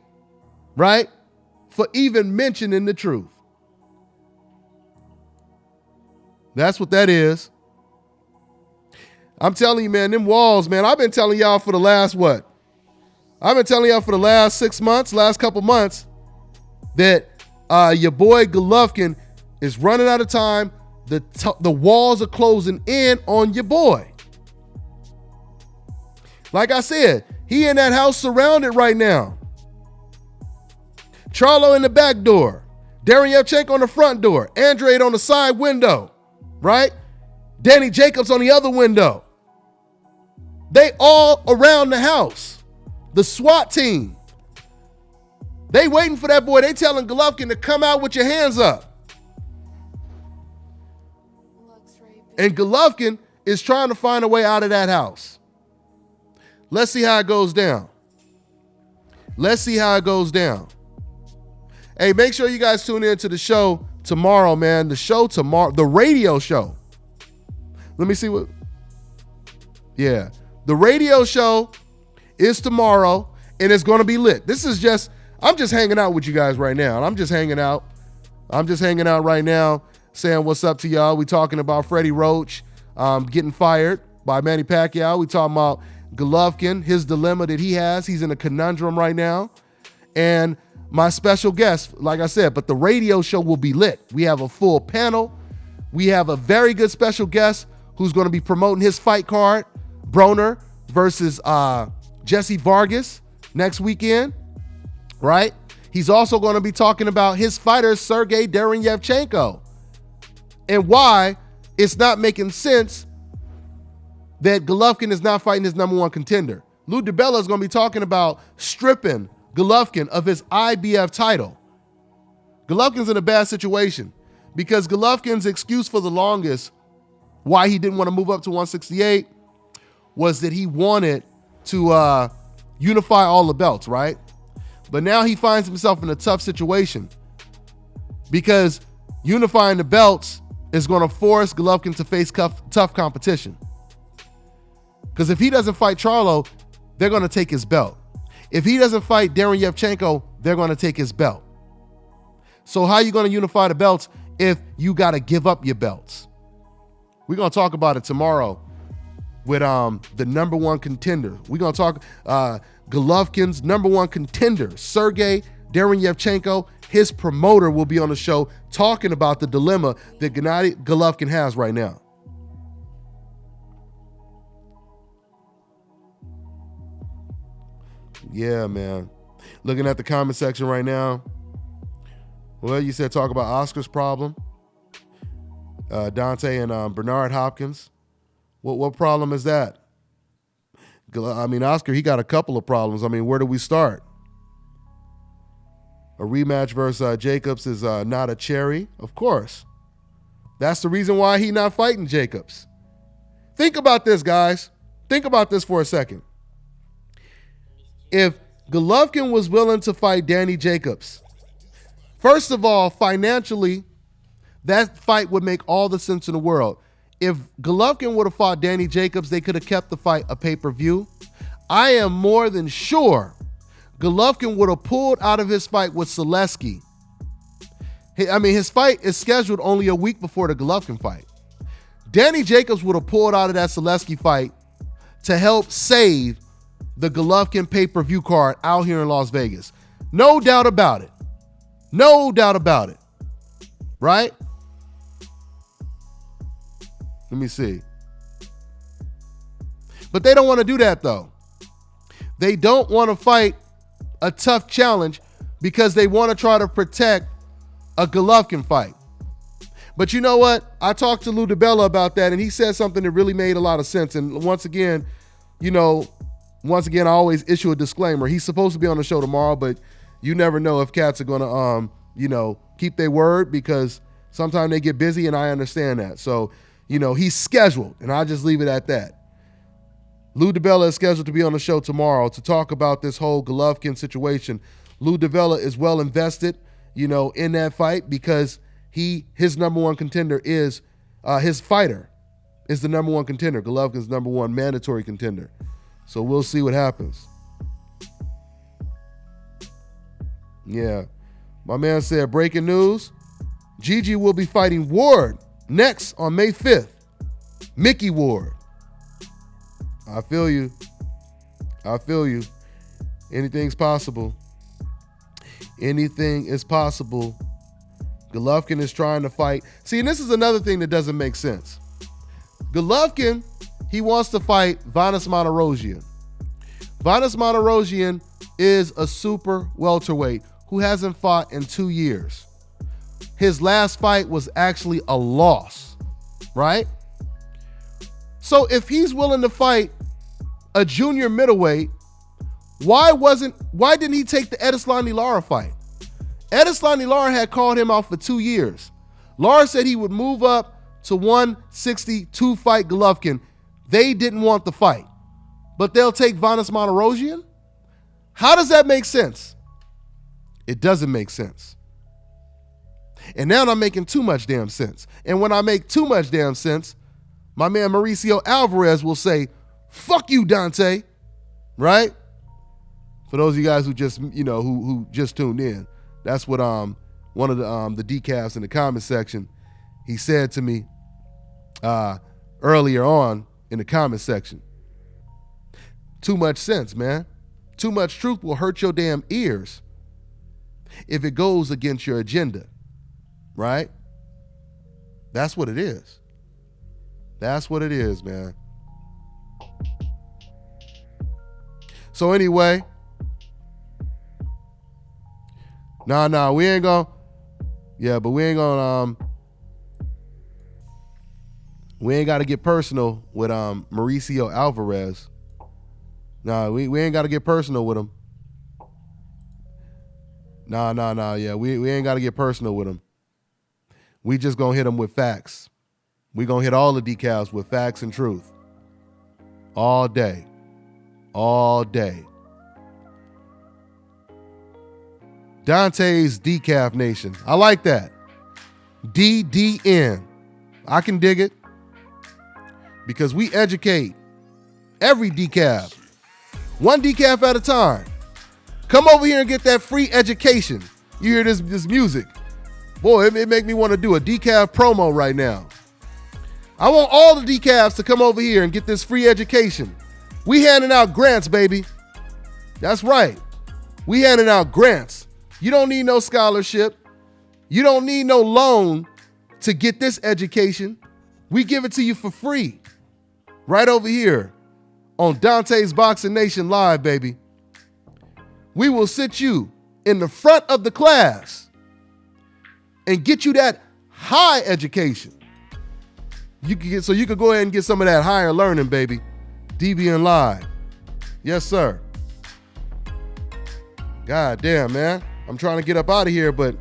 [SPEAKER 1] Right? For even mentioning the truth. That's what that is. I'm telling you, man, them walls, man, I've been telling y'all for the last what? I've been telling y'all for the last 6 months, last couple months, that your boy Golovkin is running out of time. The walls are closing in on your boy. Like I said, he in that house surrounded right now. Charlo in the back door. Darren Yevchenko on the front door. Andrade on the side window. Right? Danny Jacobs on the other window. They all around the house. The SWAT team. They waiting for that boy. They telling Golovkin to come out with your hands up. And Golovkin is trying to find a way out of that house. Let's see how it goes down. Let's see how it goes down. Hey, make sure you guys tune in to the show tomorrow, man. The show tomorrow, the radio show. Let me see what. Yeah. The radio show is tomorrow, and it's going to be lit. I'm just hanging out with you guys right now. And I'm just hanging out right now, saying what's up to y'all. We talking about Freddie Roach getting fired by Manny Pacquiao. We talking about Golovkin, his dilemma that he has. He's in a conundrum right now. And my special guest, like I said, but the radio show will be lit. We have a full panel. We have a very good special guest who's going to be promoting his fight card, Broner versus Jesse Vargas next weekend, right? He's also going to be talking about his fighter, Sergey Derevyanchenko, and why it's not making sense that Golovkin is not fighting his number one contender. Lou DiBella is going to be talking about stripping Golovkin of his IBF title. Golovkin's in a bad situation because Golovkin's excuse for the longest why he didn't want to move up to 168 was that he wanted to unify all the belts, right? But now he finds himself in a tough situation because unifying the belts is going to force Golovkin to face tough competition. Because if he doesn't fight Charlo, they're going to take his belt. If he doesn't fight Derevyanchenko, they're going to take his belt. So how are you going to unify the belts if you got to give up your belts? We're going to talk about it tomorrow with the number one contender. We're going to talk Golovkin's number one contender, Sergey Derevyanchenko. His promoter will be on the show talking about the dilemma that Gennady Golovkin has right now. Yeah, man. Looking at the comment section right now. Well, you said talk about Oscar's problem. Dante and Bernard Hopkins. What problem is that? I mean, Oscar, he got a couple of problems. I mean, where do we start? A rematch versus Jacobs is not a cherry. Of course. That's the reason why he's not fighting Jacobs. Think about this, guys. Think about this for a second. If Golovkin was willing to fight Danny Jacobs, first of all, financially, that fight would make all the sense in the world. If Golovkin would have fought Danny Jacobs, they could have kept the fight a pay-per-view. I am more than sure Golovkin would have pulled out of his fight with Zaleski. I mean, his fight is scheduled only a week before the Golovkin fight. Danny Jacobs would have pulled out of that Zaleski fight to help save the Golovkin pay-per-view card out here in Las Vegas. No doubt about it. No doubt about it. Right? Let me see. But they don't want to do that, though. They don't want to fight a tough challenge because they want to try to protect a Golovkin fight. But you know what? I talked to Lou DiBella about that, and he said something that really made a lot of sense. And once again, I always issue a disclaimer. He's supposed to be on the show tomorrow, but you never know if cats are going to, keep their word because sometimes they get busy, and I understand that. So, he's scheduled, and I'll just leave it at that. Lou DiBella is scheduled to be on the show tomorrow to talk about this whole Golovkin situation. Lou DiBella is well invested, in that fight because his number one contender is his fighter is the number one contender. Golovkin's number one mandatory contender. So we'll see what happens. Yeah. My man said, breaking news, Gigi will be fighting Ward next on May 5th. Mickey Ward. I feel you. Anything's possible. Anything is possible. Golovkin is trying to fight. See, and this is another thing that doesn't make sense. Golovkin, he wants to fight Vanes Martirosyan. Vanes Martirosyan is a super welterweight who hasn't fought in 2 years. His last fight was actually a loss, right? So if he's willing to fight a junior middleweight, why didn't he take the Edislani Lara fight? Edislani Lara had called him out for 2 years. Lara said he would move up to 162 fight Golovkin. They didn't want the fight, but they'll take Vanes Martirosyan? How does that make sense? It doesn't make sense. And now I'm making too much damn sense. And when I make too much damn sense, my man Mauricio Alvarez will say, fuck you, Dante. Right? For those of you guys who just, who just tuned in, that's what one of the decafs in the comment section, he said to me earlier on in the comment section. Too much sense, man. Too much truth will hurt your damn ears if it goes against your agenda, right? That's what it is. That's what it is, man. So anyway, we ain't gonna, but we ain't gonna, we ain't gotta get personal with Mauricio Alvarez. We ain't gotta get personal with him. We ain't gotta get personal with him. We just gonna hit him with facts. We gonna hit all the decals with facts and truth. All day. All day. Dante's Decaf Nation. I like that. DDN. I can dig it. Because we educate every decaf. One decaf at a time. Come over here and get that free education. You hear this music. Boy, it make me want to do a decaf promo right now. I want all the decafs to come over here and get this free education. We handing out grants, baby. That's right. We handing out grants. You don't need no scholarship. You don't need no loan to get this education. We give it to you for free. Right over here on Dante's Boxing Nation Live, baby. We will sit you in the front of the class and get you that high education. You could go ahead and get some of that higher learning, baby. DBN Live. Yes, sir. God damn, man. I'm trying to get up out of here, but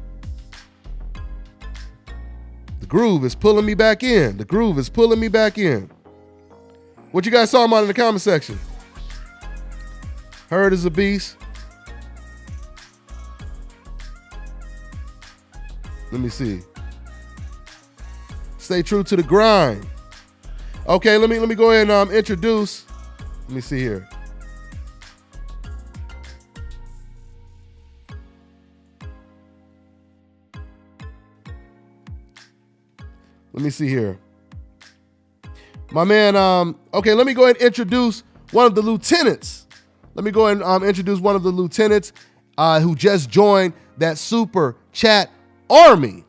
[SPEAKER 1] the groove is pulling me back in. The groove is pulling me back in. What you guys talking about in the comment section? Heard is a beast. Let me see. Stay true to the grind. Okay, let me go ahead and introduce. Let me see here. Let me see here. My man, okay, let me go ahead and introduce one of the lieutenants. Let me go ahead and introduce one of the lieutenants who just joined that super chat army.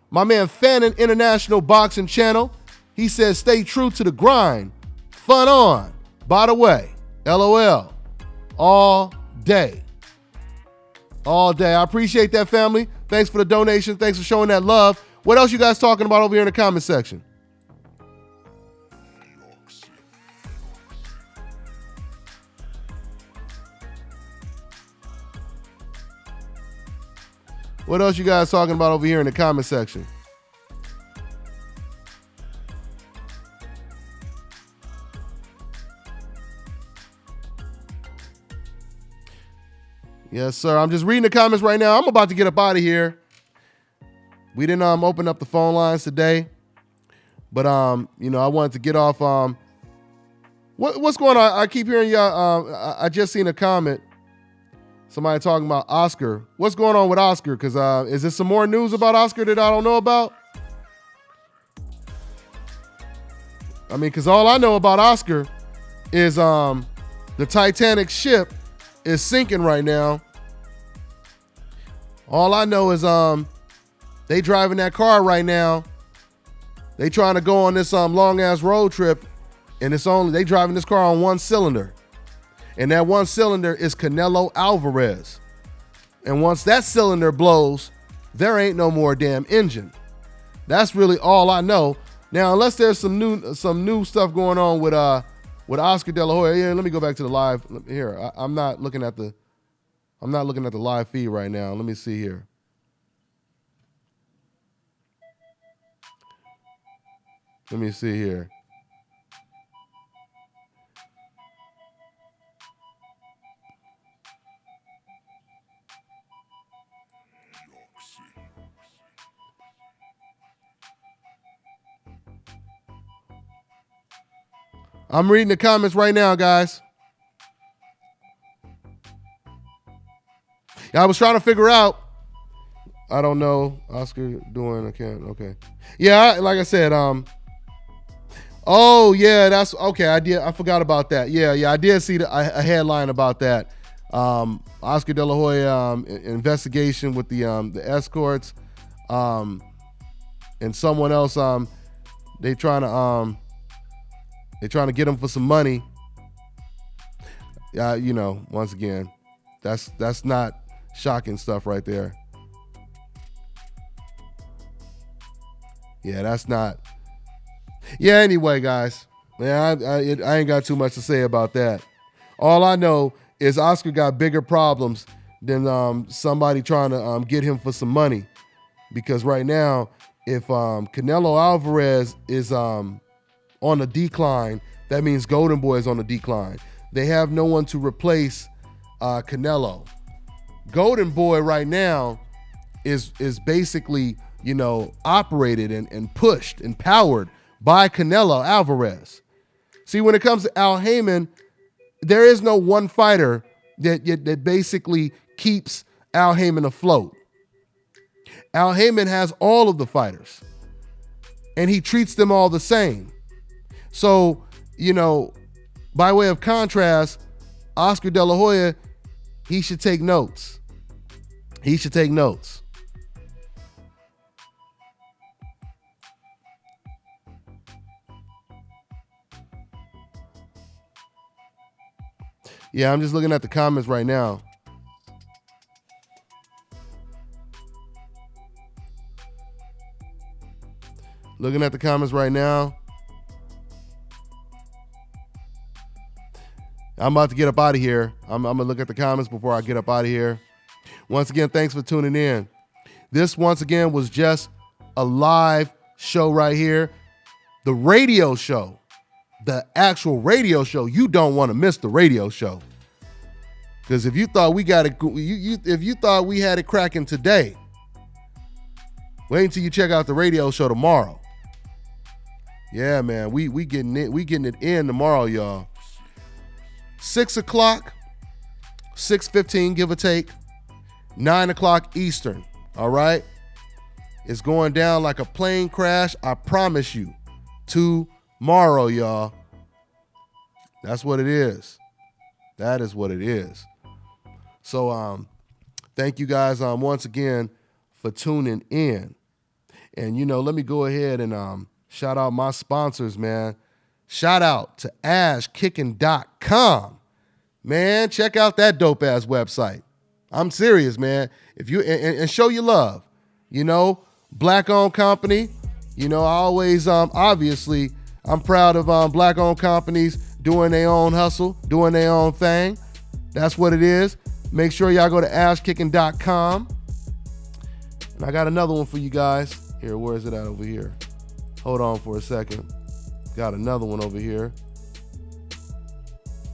[SPEAKER 1] My man Fannin International Boxing Channel. He says, stay true to the grind. Fun on. By the way, LOL. All day. All day. I appreciate that, family. Thanks for the donation. Thanks for showing that love. What else you guys talking about over here in the comment section? What else you guys talking about over here in the comment section? Yes, sir. I'm just reading the comments right now. I'm about to get up out of here. We didn't open up the phone lines today, but I wanted to get off. What's going on? I keep hearing y'all. I just seen a comment. Somebody talking about Oscar. What's going on with Oscar? Because is there some more news about Oscar that I don't know about? I mean, because all I know about Oscar is the Titanic ship is sinking right now. All I know is they driving that car right now. They trying to go on this long ass road trip, and they driving this car on one cylinder. And that one cylinder is Canelo Alvarez. And once that cylinder blows, there ain't no more damn engine. That's really all I know. Now, unless there's some new stuff going on with Oscar De La Hoya. Yeah, let me go back to the live here. I'm not looking at the live feed right now. Let me see here. Let me see here. I'm reading the comments right now, guys. I was trying to figure out. I don't know. Oscar doing. I can't. Okay. Yeah, like I said. Oh yeah, that's okay. I forgot about that. Yeah. I did see a headline about that. Oscar De La Hoya investigation with the escorts, and someone else. They trying to get him for some money. Once again, that's not shocking stuff right there. Yeah, that's not. Yeah, anyway, guys. Man, I ain't got too much to say about that. All I know is Oscar got bigger problems than somebody trying to get him for some money. Because right now, if Canelo Alvarez is on a decline, that means Golden Boy is on a decline. They have no one to replace Canelo. Golden Boy right now is basically, operated and pushed and powered by Canelo Alvarez. See, when it comes to Al Heyman, there is no one fighter that basically keeps Al Heyman afloat. Al Heyman has all of the fighters, and he treats them all the same. So, by way of contrast, Oscar De La Hoya, he should take notes. He should take notes. Yeah, I'm just looking at the comments right now. Looking at the comments right now. I'm about to get up out of here. I'm going to look at the comments before I get up out of here. Once again, thanks for tuning in. This, once again, was just a live show right here. The radio show. The actual radio show. You don't want to miss the radio show. Because if you thought we got it, if you thought we had it cracking today, wait until you check out the radio show tomorrow. Yeah, man, we getting it in tomorrow, y'all. 6 o'clock, 6:15, give or take, 9 o'clock Eastern. All right, it's going down like a plane crash. I promise you. Tomorrow, y'all. That's what it is. That is what it is. So, thank you guys once again for tuning in. And, let me go ahead and shout out my sponsors, man. Shout out to ashkicking.com. Man, check out that dope-ass website. I'm serious, man. If you and show your love. Black-owned company. I always, obviously, I'm proud of black-owned companies doing their own hustle, doing their own thing. That's what it is. Make sure y'all go to ashkicking.com. And I got another one for you guys. Here, where is it at over here? Hold on for a second. Got another one over here.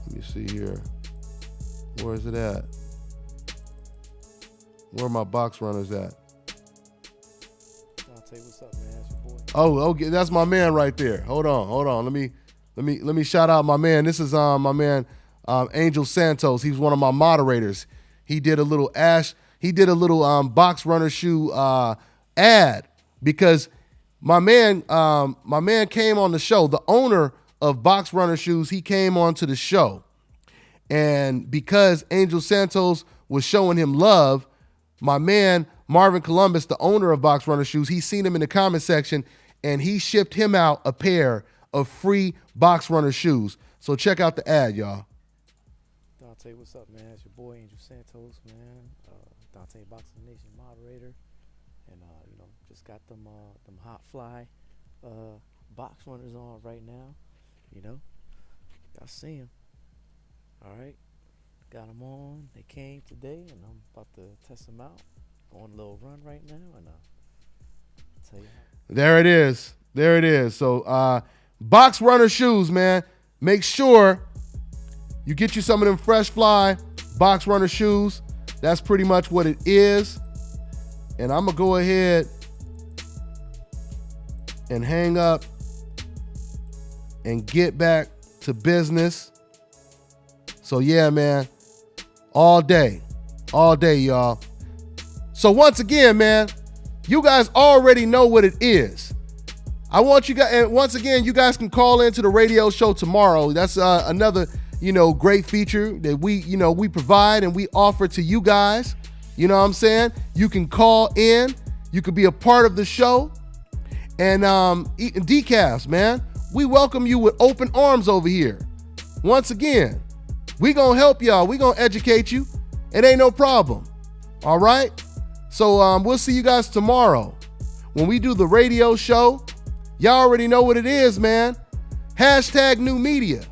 [SPEAKER 1] Let me see here. Where is it at? Where are my box runners at?
[SPEAKER 2] I'll tell you what's up, man. That's your boy.
[SPEAKER 1] Oh, okay, that's my man right there. Hold on. Let me shout out my man. This is my man Angel Santos. He's one of my moderators. He did a little box runner shoe ad because my man came on the show. The owner of Box Runner Shoes, he came onto the show. And because Angel Santos was showing him love, my man Marvin Columbus, the owner of Box Runner Shoes, he seen him in the comment section and he shipped him out a pair of free Box Runner shoes. So check out the ad, y'all.
[SPEAKER 2] Dante, what's up, man? It's your boy Angel Santos, man. Dante Boxing Nation moderator, and just got them hot fly box runners on right now. Y'all see them. All right, got them on. They came today, and I'm about to test them out. Going a little run right now, and I'll tell you.
[SPEAKER 1] There it is. So Box Runner shoes, man. Make sure you get you some of them fresh fly Box Runner shoes. That's pretty much what it is. And I'm going to go ahead and hang up and get back to business. So yeah, man, all day, y'all. So once again, man, you guys already know what it is. I want you guys, and once again, you guys can call into the radio show tomorrow. That's another, great feature that we provide and we offer to you guys. You know what I'm saying? You can call in. You can be a part of the show. And eating decaf, man. We welcome you with open arms over here. Once again, we gonna help y'all. We gonna educate you. It ain't no problem. All right? So we'll see you guys tomorrow when we do the radio show. Y'all already know what it is, man. Hashtag new media.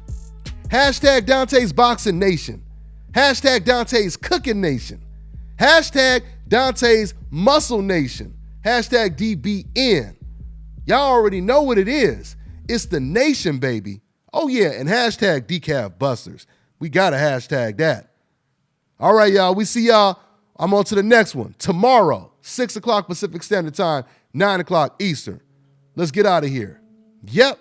[SPEAKER 1] Hashtag Dante's Boxing Nation. Hashtag Dante's Cooking Nation. Hashtag Dante's Muscle Nation. Hashtag DBN. Y'all already know what it is. It's the nation, baby. Oh, yeah, and hashtag Decaf Busters. We got to hashtag that. All right, y'all. We see y'all. I'm on to the next one. Tomorrow, 6 o'clock Pacific Standard Time, 9 o'clock Eastern. Let's get out of here. Yep.